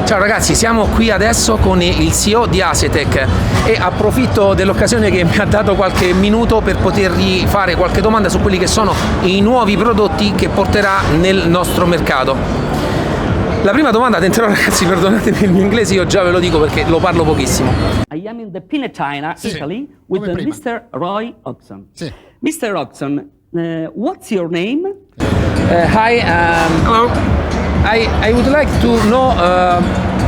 Ciao ragazzi, siamo qui adesso con il CEO di Asetec e approfitto dell'occasione che mi ha dato qualche minuto per potergli fare qualche domanda su quelli che sono i nuovi prodotti che porterà nel nostro mercato. La prima domanda, tenterò ragazzi, perdonatemi il mio inglese, io già ve lo dico perché lo parlo pochissimo. I am in the Pinetina, Italy, with Mr. Roy Hodgson. Mr. Hodgson, what's your name? Hi, hello. I would like to know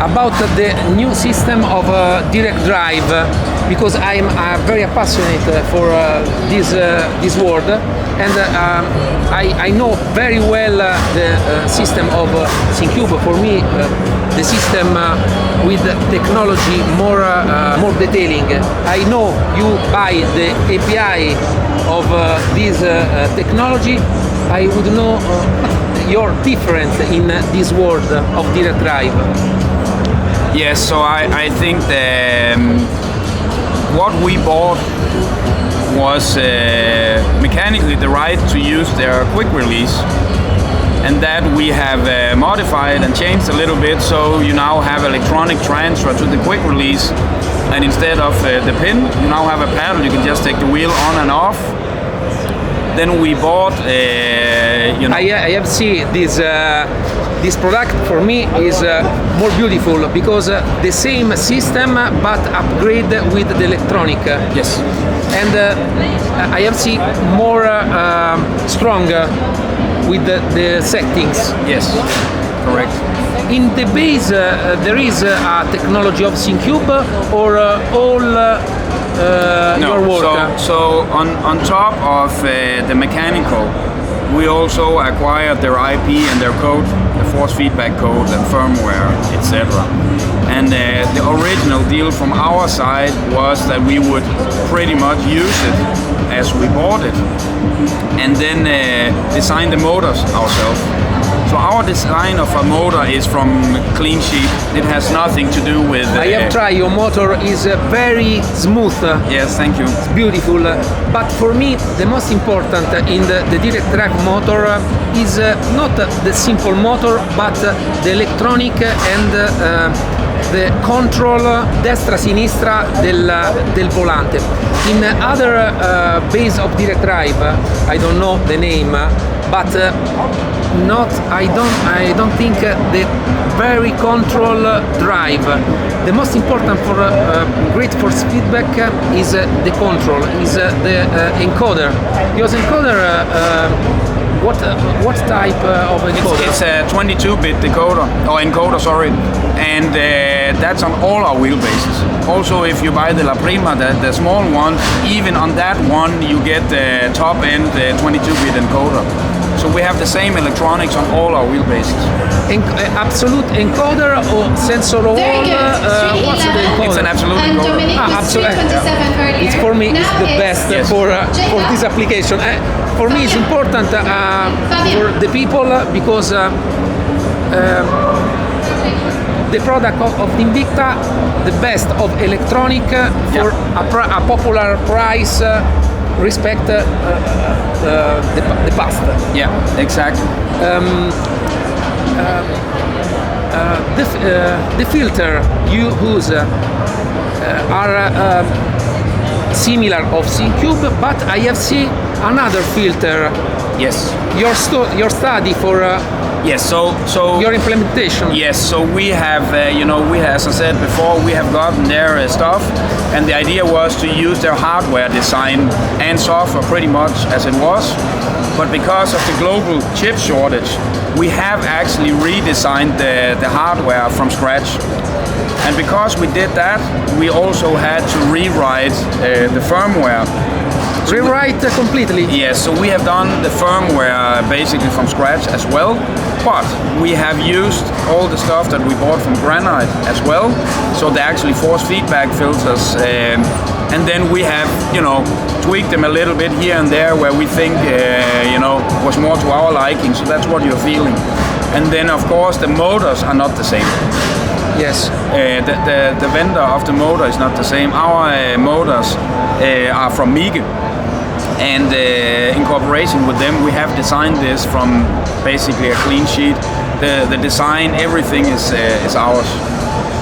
about the new system of direct drive because I'm very passionate for this world, and I know very well the system of Syncube. For me, the system with technology more detailing. I know you buy the API of this technology. I would know your difference in this world of direct drive. Yes, so I think what we bought was mechanically the right to use their quick release, and that we have modified and changed a little bit, so you now have electronic transfer to the quick release, and instead of the pin, you now have a paddle. You can just take the wheel on and off. Then we bought, I have seen this product. For me is more beautiful because the same system but upgrade with the electronic. Yes. And I have seen more strong with the settings. Yes, correct. In the base, there is a technology of Syncube or all. Your work. So on top of the mechanical, we also acquired their IP and their code, the force feedback code and firmware, etc. And the original deal from our side was that we would pretty much use it as we bought it, and then design the motors ourselves. So our design of a motor is from clean sheet. It has nothing to do with... I have tried, your motor is very smooth. Yes, thank you. It's beautiful. But for me, the most important in the direct drive motor is not the simple motor, but the electronic and the control destra-sinistra del volante. In other base of direct drive, I don't know the name, but I don't think the very control drive. The most important for great force feedback is the control, is the encoder. Because encoder, what type of encoder? It's a 22-bit decoder, or encoder, sorry, and that's on all our wheelbases. Also, if you buy the La Prima, the small one, even on that one you get the top-end 22-bit encoder. So we have the same electronics on all our wheelbases. Absolute encoder or sensor all? What's the encoder? It's an absolute encoder. Absolutely. It's for me it's the best for this application. For me it's important for the people because the product of Invicta, the best of electronic for a popular price. Respect the past. Yeah, exactly. The filter you use are similar of Syncube, but I have seen another filter. Yes. Your study for. Yes, so your implementation. Yes, so we have, as I said before, we have gotten their stuff, and the idea was to use their hardware design and software pretty much as it was. But because of the global chip shortage, we have actually redesigned the hardware from scratch. And because we did that, we also had to rewrite the firmware. Rewrite completely? Yes, so we have done the firmware basically from scratch as well, but we have used all the stuff that we bought from Granite as well, so they're actually force feedback filters, and then we have, tweaked them a little bit here and there where we think, was more to our liking, so that's what you're feeling. And then of course the motors are not the same. Yes. The vendor of the motor is not the same. Our motors are from Mieke. And in cooperation with them, we have designed this from basically a clean sheet the design, everything is ours.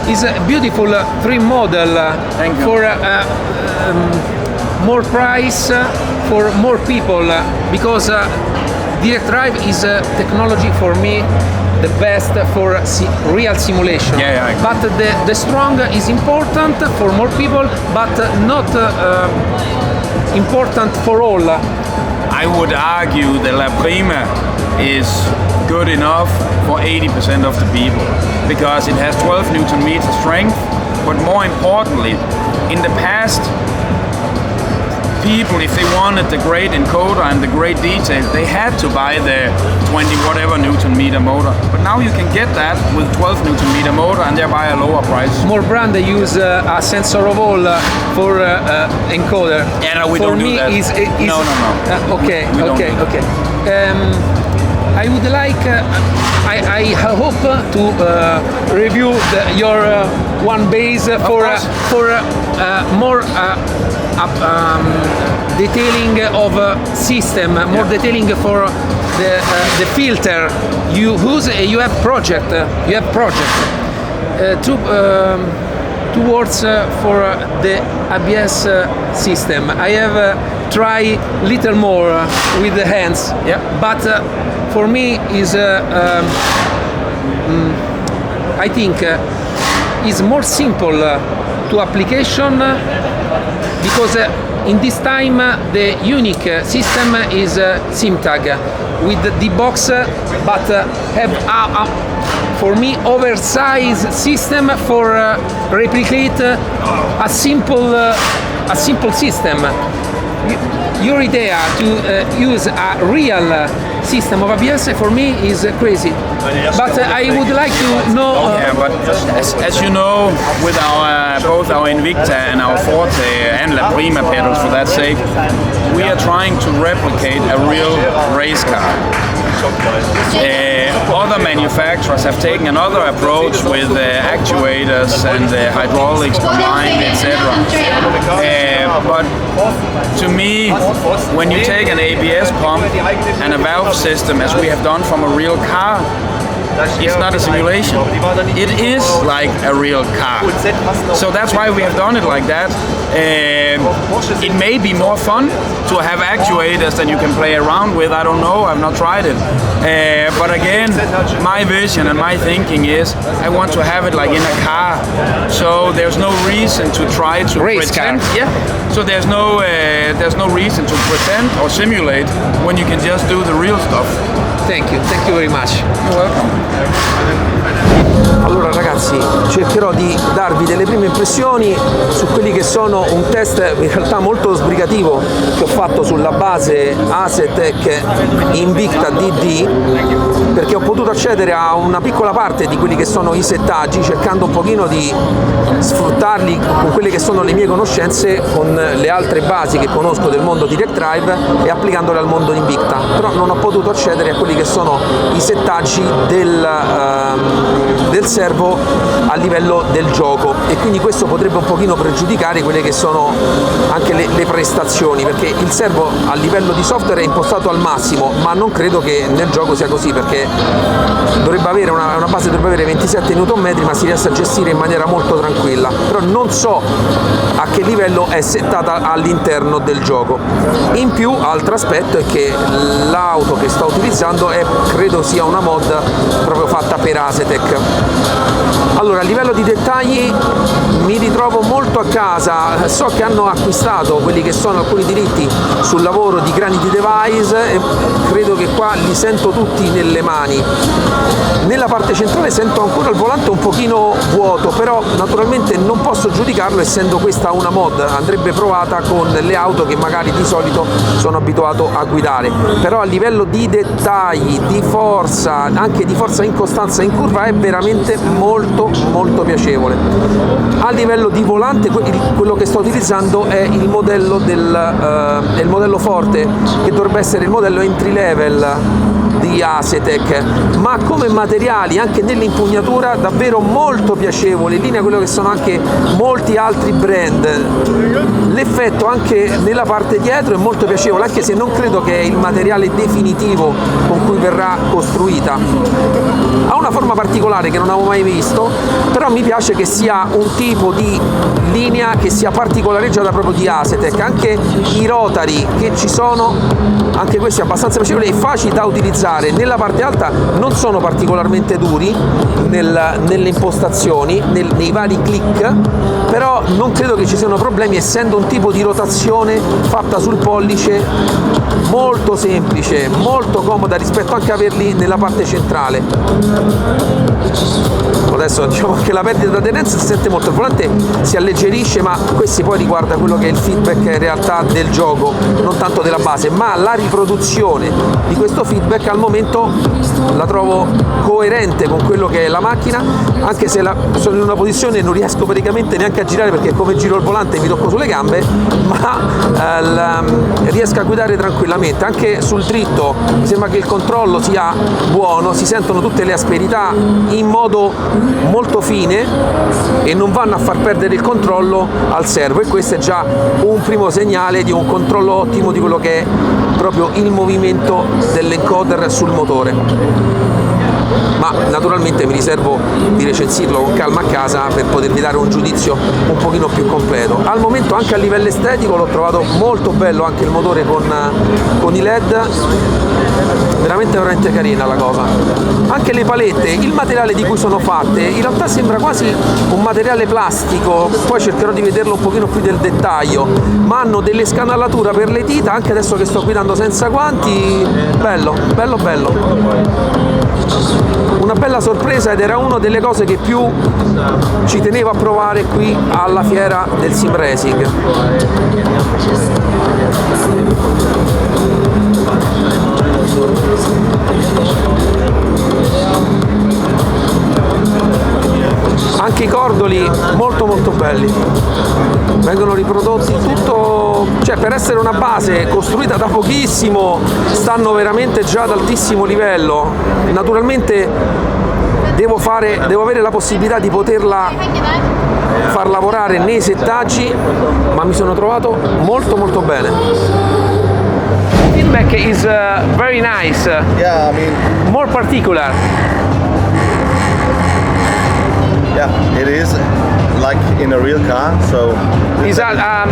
It's a beautiful trim model Thank you. for more price for more people because direct drive is technology for me the best for real simulation. Yeah, I agree. But the strong is important for more people, but not important for all. I would argue that La Prima is good enough for 80% of the people because it has 12 Newton meter strength, but more importantly, in the past, people, if they wanted the great encoder and the great detail, they had to buy the 20 whatever Newton meter motor. But now you can get that with 12 Newton meter motor and thereby a lower price. More brand use a sensor of all for encoder. Yeah, no, we for don't me do that. Is No. Okay, We don't okay, do that. okay. I would like. I hope to review your one base for more detailing of system, more detailing for the filter. You have project. You have project towards for the ABS system. I have try little more with the hands. Yeah. But for me is I think is more simple to application because in this time the unique system is SimTag with the box, but have for me oversized system for replicate a simple system. Your idea to use a real system of ABS for me is crazy, but I would like to know. Yeah, but as you know, with our both our Invicta and our Forte and La Prima pedals, for that sake, we are trying to replicate a real race car. Other manufacturers have taken another approach with actuators and hydraulics combined, etc. But to me, when you take an ABS pump and a valve system, as we have done from a real car, it's not a simulation. It is like a real car. So that's why we have done it like that. It may be more fun to have actuators that you can play around with. I don't know, I've not tried it. But again, my vision and my thinking is I want to have it like in a car. So there's no reason to try to race pretend. car. Yeah. So there's no reason to pretend or simulate when you can just do the real stuff. Thank you very much. You're welcome. Allora ragazzi, cercherò di darvi delle prime impressioni su quelli che sono un test in realtà molto sbrigativo che ho fatto sulla base Asetec Invicta DD, perché ho potuto accedere a una piccola parte di quelli che sono i settaggi, cercando un pochino di sfruttarli con quelle che sono le mie conoscenze con le altre basi che conosco del mondo di Direct Drive e applicandole al mondo Invicta, però non ho potuto accedere a quelli che sono i settaggi del servo a livello del gioco, e quindi questo potrebbe un pochino pregiudicare quelle che sono anche le prestazioni, perché il servo a livello di software è impostato al massimo, ma non credo che nel gioco sia così, perché dovrebbe avere una base, dovrebbe avere 27 Nm, ma si riesce a gestire in maniera molto tranquilla, però non so a che livello è settata all'interno del gioco. In più, altro aspetto è che l'auto che sto utilizzando credo sia una mod proprio fatta per Asetec. Allora, a livello di dettagli mi ritrovo molto a casa, so che hanno acquistato quelli che sono alcuni diritti sul lavoro di Granity Device e credo che qua li sento tutti nelle mani. Nella parte centrale sento ancora il volante un pochino vuoto, però naturalmente non posso giudicarlo essendo questa una mod, andrebbe provata con le auto che magari di solito sono abituato a guidare, però a livello di dettagli, di forza, anche di forza in costanza in curva è veramente molto piacevole. A livello di volante quello che sto utilizzando è il modello il modello forte, che dovrebbe essere il modello entry level di Asetec, ma come materiali anche nell'impugnatura davvero molto piacevoli, in linea quello che sono anche molti altri brand. L'effetto anche nella parte dietro è molto piacevole, anche se non credo che è il materiale definitivo con cui verrà costruita. Ha una forma particolare che non avevo mai visto, però mi piace che sia un tipo di linea che sia particolareggiata proprio di Asetec. Anche i rotari che ci sono, anche questi abbastanza piacevoli e facili da utilizzare. Nella parte alta non sono particolarmente duri nelle impostazioni, nei vari click, però non credo che ci siano problemi, essendo un tipo di rotazione fatta sul pollice molto semplice, molto comoda rispetto anche a averli nella parte centrale. Adesso diciamo che la perdita di aderenza si sente molto, il volante si alleggerisce, ma questo poi riguarda quello che è il feedback in realtà del gioco, non tanto della base, ma la riproduzione di questo feedback al momento la trovo coerente con quello che è la macchina, anche se sono in una posizione non riesco praticamente neanche a girare, perché come giro il volante mi tocco sulle gambe, ma riesco a guidare tranquillamente. Anche sul dritto mi sembra che il controllo sia buono, si sentono tutte le asperità in modo molto fine e non vanno a far perdere il controllo al servo, e questo è già un primo segnale di un controllo ottimo di quello che è proprio il movimento dell'encoder sul motore. Ma naturalmente mi riservo di recensirlo con calma a casa per potervi dare un giudizio un pochino più completo. Al momento anche a livello estetico l'ho trovato molto bello, anche il motore con i LED, veramente carina la cosa. Anche le palette, il materiale di cui sono fatte in realtà sembra quasi un materiale plastico, poi cercherò di vederlo un pochino più del dettaglio, ma hanno delle scanalature per le dita, anche adesso che sto guidando senza guanti. Bello. Una bella sorpresa, ed era una delle cose che più ci tenevo a provare qui alla fiera del Sim Racing. Anche i cordoli molto belli, vengono riprodotti tutto, cioè per essere una base costruita da pochissimo stanno veramente già ad altissimo livello. Naturalmente devo avere la possibilità di poterla far lavorare nei settaggi, ma mi sono trovato molto bene. Feedback is very nice. Yeah, I mean, More particular. yeah, it is like in a real car. So Is a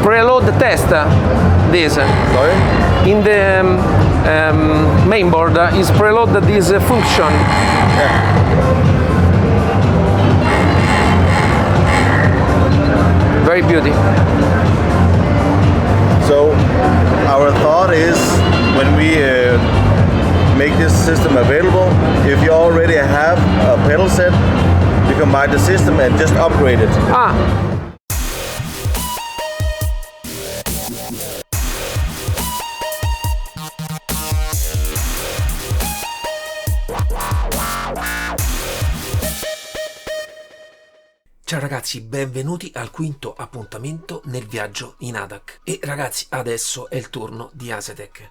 preload test. This sorry. in the mainboard is preload this function. Very beauty. So our thought is, when we make this system available, if you already have a pedal set, you can buy the system and just upgrade it. Ah, ciao ragazzi, benvenuti al quinto appuntamento nel viaggio in ADAC. E ragazzi, adesso è il turno di Asetec,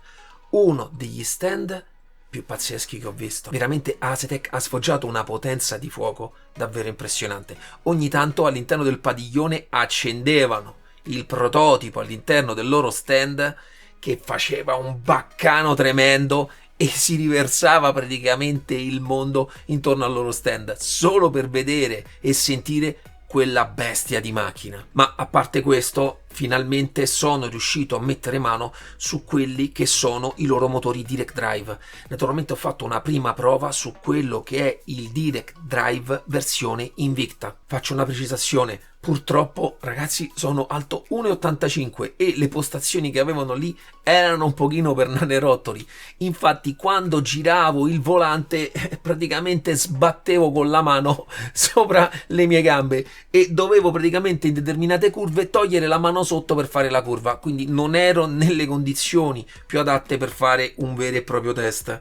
uno degli stand più pazzeschi che ho visto. Veramente Asetec ha sfoggiato una potenza di fuoco davvero impressionante. Ogni tanto all'interno del padiglione accendevano il prototipo all'interno del loro stand, che faceva un baccano tremendo e si riversava praticamente il mondo intorno al loro stand solo per vedere e sentire quella bestia di macchina. Ma a parte questo, finalmente sono riuscito a mettere mano su quelli che sono i loro motori direct drive. Naturalmente ho fatto una prima prova su quello che è il direct drive versione Invicta. Faccio una precisazione: purtroppo ragazzi sono alto 1,85 e le postazioni che avevano lì erano un pochino per nanerottoli. Infatti quando giravo il volante praticamente sbattevo con la mano sopra le mie gambe e dovevo praticamente in determinate curve togliere la mano sotto per fare la curva, quindi non ero nelle condizioni più adatte per fare un vero e proprio test.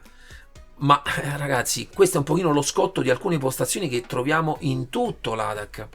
Ma ragazzi, questo è un pochino lo scotto di alcune postazioni che troviamo in tutto l'ADAC.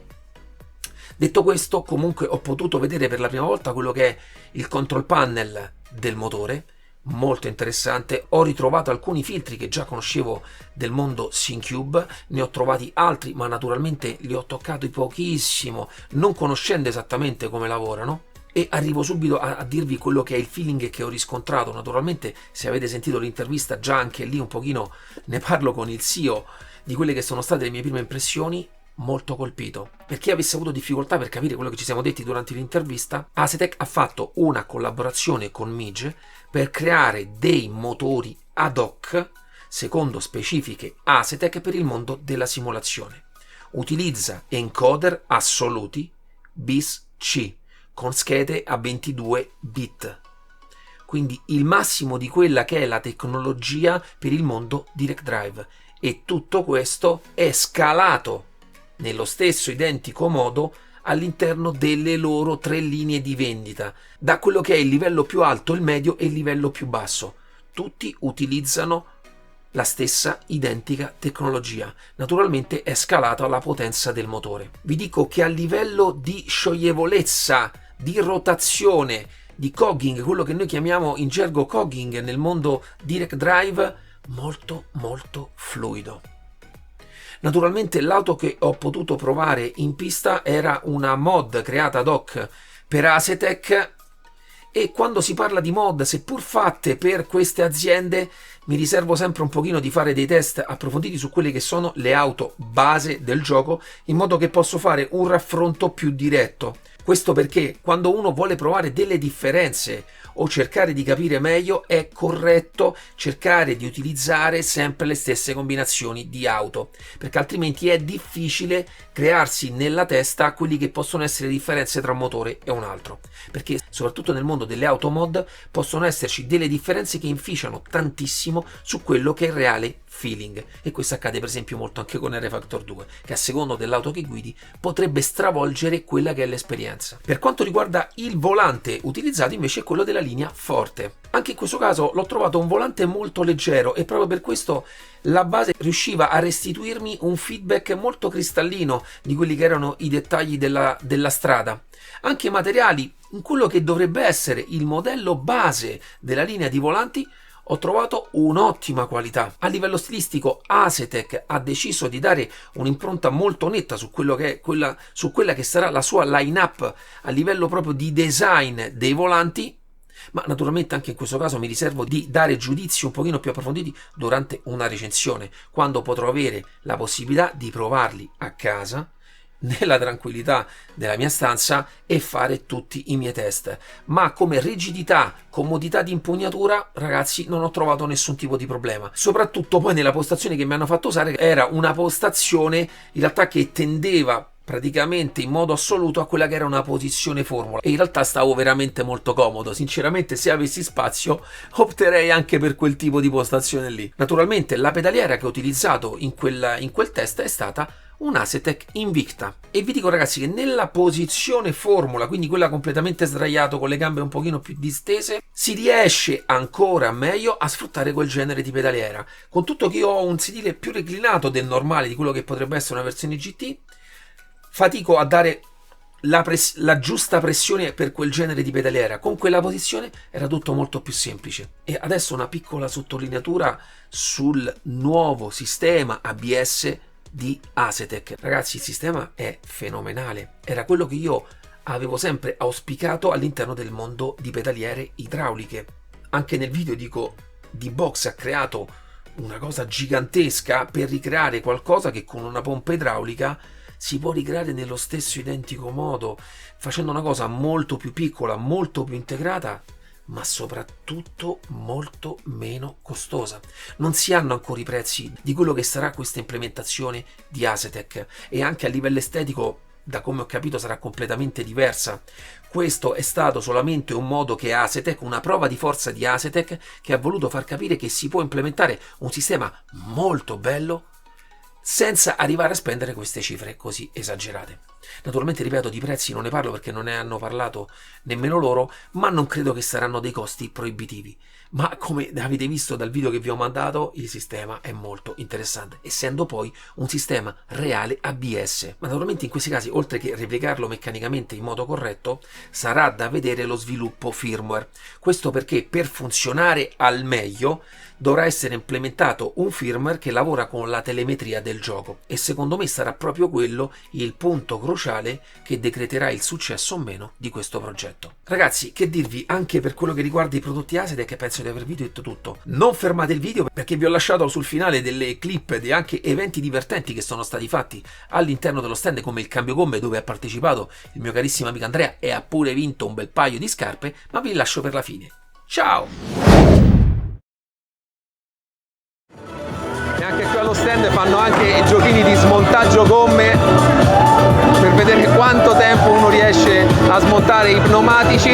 Detto questo, comunque ho potuto vedere per la prima volta quello che è il control panel del motore, molto interessante. Ho ritrovato alcuni filtri che già conoscevo del mondo SynCube, ne ho trovati altri, ma naturalmente li ho toccati pochissimo, non conoscendo esattamente come lavorano. E arrivo subito a dirvi quello che è il feeling che ho riscontrato. Naturalmente, se avete sentito l'intervista, già anche lì un pochino ne parlo con il CEO di quelle che sono state le mie prime impressioni. Molto colpito. Per chi avesse avuto difficoltà per capire quello che ci siamo detti durante l'intervista, Asetek ha fatto una collaborazione con Midge per creare dei motori ad hoc secondo specifiche Asetek per il mondo della simulazione. Utilizza encoder assoluti BIS-C con schede a 22 bit, quindi il massimo di quella che è la tecnologia per il mondo Direct Drive, e tutto questo è scalato nello stesso identico modo all'interno delle loro 3 linee di vendita, da quello che è il livello più alto, il medio e il livello più basso. Tutti utilizzano la stessa identica tecnologia, naturalmente è scalata alla potenza del motore. Vi dico che a livello di scioglievolezza, di rotazione, di cogging, quello che noi chiamiamo in gergo cogging nel mondo Direct Drive, molto fluido. Naturalmente l'auto che ho potuto provare in pista era una mod creata ad hoc per Asetek, e quando si parla di mod, seppur fatte per queste aziende, mi riservo sempre un pochino di fare dei test approfonditi su quelle che sono le auto base del gioco, in modo che posso fare un raffronto più diretto. Questo perché quando uno vuole provare delle differenze o cercare di capire meglio, è corretto cercare di utilizzare sempre le stesse combinazioni di auto, perché altrimenti è difficile crearsi nella testa quelli che possono essere le differenze tra un motore e un altro, perché soprattutto nel mondo delle auto mod possono esserci delle differenze che inficiano tantissimo su quello che è il reale feeling, e questo accade per esempio molto anche con R-Factor 2, che a seconda dell'auto che guidi potrebbe stravolgere quella che è l'esperienza. Per quanto riguarda il volante utilizzato invece è quello della linea Forte. Anche in questo caso l'ho trovato un volante molto leggero, e proprio per questo la base riusciva a restituirmi un feedback molto cristallino di quelli che erano i dettagli della strada. Anche i materiali, in quello che dovrebbe essere il modello base della linea di volanti, ho trovato un'ottima qualità. A livello stilistico Asetek ha deciso di dare un'impronta molto netta su quello che è su quella che sarà la sua line-up a livello proprio di design dei volanti, ma naturalmente anche in questo caso mi riservo di dare giudizi un pochino più approfonditi durante una recensione, quando potrò avere la possibilità di provarli a casa nella tranquillità della mia stanza e fare tutti i miei test. Ma come rigidità, comodità di impugnatura, ragazzi, non ho trovato nessun tipo di problema. Soprattutto poi nella postazione che mi hanno fatto usare, era una postazione in realtà che tendeva praticamente in modo assoluto a quella che era una posizione formula, e in realtà stavo veramente molto comodo. Sinceramente, se avessi spazio opterei anche per quel tipo di postazione lì. Naturalmente la pedaliera che ho utilizzato in quel test è stata un Asetek Invicta, e vi dico ragazzi che nella posizione formula, quindi quella completamente sdraiato con le gambe un pochino più distese, si riesce ancora meglio a sfruttare quel genere di pedaliera. Con tutto che io ho un sedile più reclinato del normale, di quello che potrebbe essere una versione GT, fatico a dare la giusta pressione per quel genere di pedaliera. Con quella posizione era tutto molto più semplice. E adesso una piccola sottolineatura sul nuovo sistema ABS di Asetek. Ragazzi, il sistema è fenomenale, era quello che io avevo sempre auspicato all'interno del mondo di pedaliere idrauliche. Anche nel video dico, D-Box ha creato una cosa gigantesca per ricreare qualcosa che con una pompa idraulica si può ricreare nello stesso identico modo, facendo una cosa molto più piccola, molto più integrata, ma soprattutto molto meno costosa. Non si hanno ancora i prezzi di quello che sarà questa implementazione di Asetek, e anche a livello estetico, da come ho capito, sarà completamente diversa. Questo è stato solamente un modo che Asetek, una prova di forza di Asetek, che ha voluto far capire che si può implementare un sistema molto bello senza arrivare a spendere queste cifre così esagerate. Naturalmente, ripeto, di prezzi non ne parlo perché non ne hanno parlato nemmeno loro, ma non credo che saranno dei costi proibitivi. ma come avete visto dal video che vi ho mandato, il sistema è molto interessante, essendo poi un sistema reale ABS. Ma naturalmente in questi casi, oltre che replicarlo meccanicamente in modo corretto, sarà da vedere lo sviluppo firmware. Questo perché per funzionare al meglio dovrà essere implementato un firmware che lavora con la telemetria del gioco, e secondo me sarà proprio quello il punto cruciale che decreterà il successo o meno di questo progetto. Ragazzi, che dirvi anche per quello che riguarda i prodotti Asetek, che penso di avervi detto tutto. Non fermate il video, perché vi ho lasciato sul finale delle clip di anche eventi divertenti che sono stati fatti all'interno dello stand, come il cambio gomme dove ha partecipato il mio carissimo amico Andrea e ha pure vinto un bel paio di scarpe, ma vi lascio per la fine. Ciao! E anche qui allo stand fanno anche i giochini di smontaggio gomme per vedere quanto tempo uno riesce a smontare i pneumatici,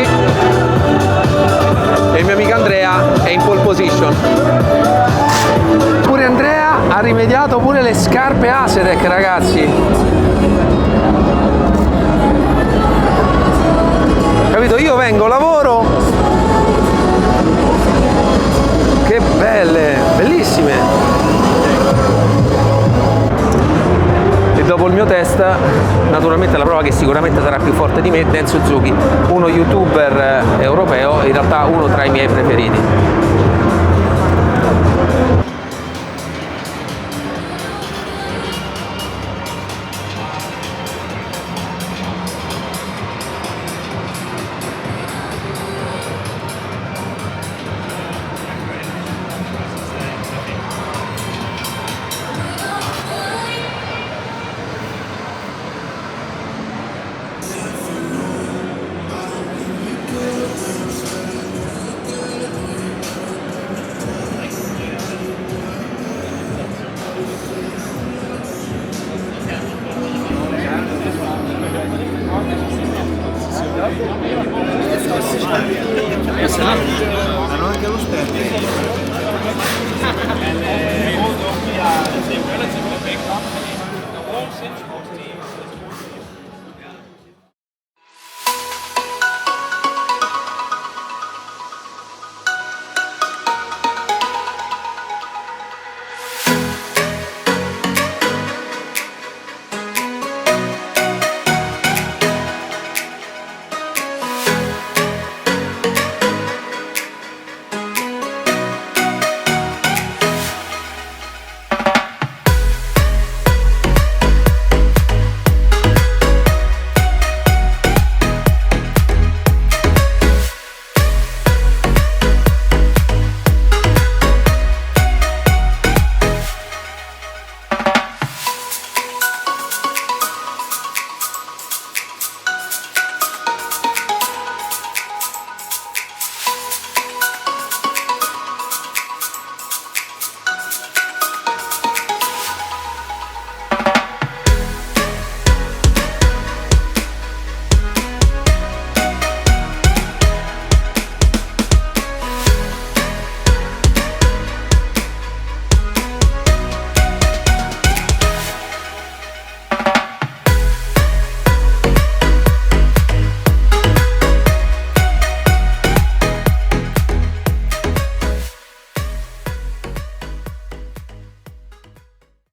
e il mio amico Andrea è in pole position. Pure Andrea ha rimediato pure le scarpe Asetek, ragazzi. Capito? Io vengo, lavoro. Che belle, bellissime. E dopo il mio test, naturalmente la prova che sicuramente sarà più forte di me, Dance Suzuki, uno youtuber europeo, in realtà uno tra i miei preferiti.